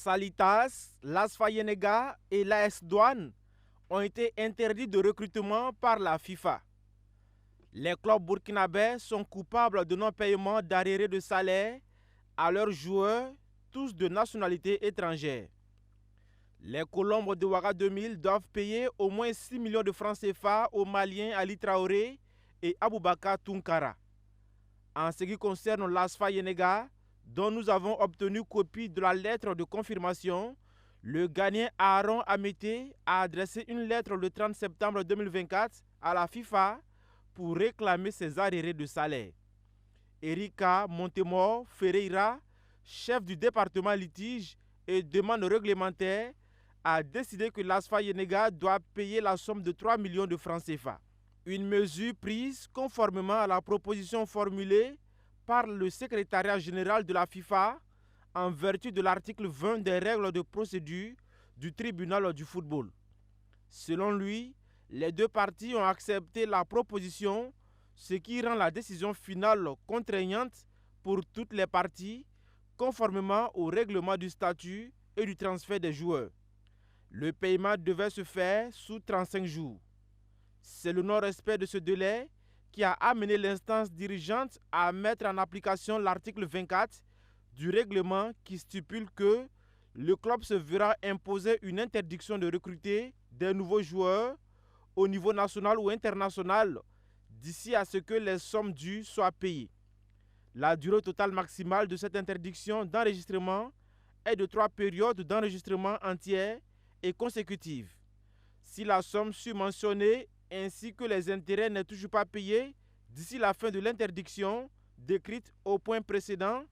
Salitas, l'ASFA Yenega et l'AS Douane ont été interdits de recrutement par la FIFA. Les clubs burkinabés sont coupables de non-paiement d'arriérés de salaire à leurs joueurs, tous de nationalité étrangère. Les Colombes de Ouaga 2000 doivent payer au moins 6 millions de francs CFA aux Maliens Ali Traoré et Aboubakar Tounkara. En ce qui concerne l'ASFA Yenega, dont nous avons obtenu copie de la lettre de confirmation, le Ghanéen Aaron Amete a adressé une lettre le 30 septembre 2024 à la FIFA pour réclamer ses arriérés de salaire. Erika Montemor Ferreira, chef du département litige et demande réglementaire, a décidé que l'ASFA Yenega doit payer la somme de 3 millions de francs CFA. Une mesure prise conformément à la proposition formulée par le secrétariat général de la FIFA en vertu de l'article 20 des règles de procédure du tribunal du football. Selon lui, les deux parties ont accepté la proposition, ce qui rend la décision finale contraignante pour toutes les parties, conformément au règlement du statut et du transfert des joueurs. Le paiement devait se faire sous 35 jours. C'est le non-respect de ce délai qui a amené l'instance dirigeante à mettre en application l'article 24 du règlement qui stipule que le club se verra imposer une interdiction de recruter des nouveaux joueurs au niveau national ou international d'ici à ce que les sommes dues soient payées. La durée totale maximale de cette interdiction d'enregistrement est de 3 périodes d'enregistrement entières et consécutives. Si la somme surmentionnée ainsi que les intérêts n'est toujours pas payé d'ici la fin de l'interdiction décrite au point précédent,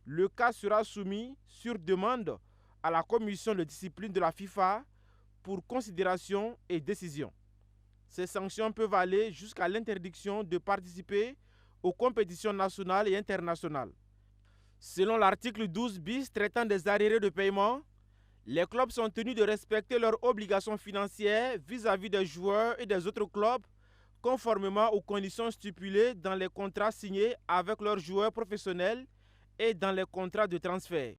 le cas sera soumis sur demande à la commission de discipline de la FIFA pour considération et décision. Ces sanctions peuvent aller jusqu'à l'interdiction de participer aux compétitions nationales et internationales. Selon l'article 12 bis traitant des arriérés de paiement, les clubs sont tenus de respecter leurs obligations financières vis-à-vis des joueurs et des autres clubs, conformément aux conditions stipulées dans les contrats signés avec leurs joueurs professionnels et dans les contrats de transfert.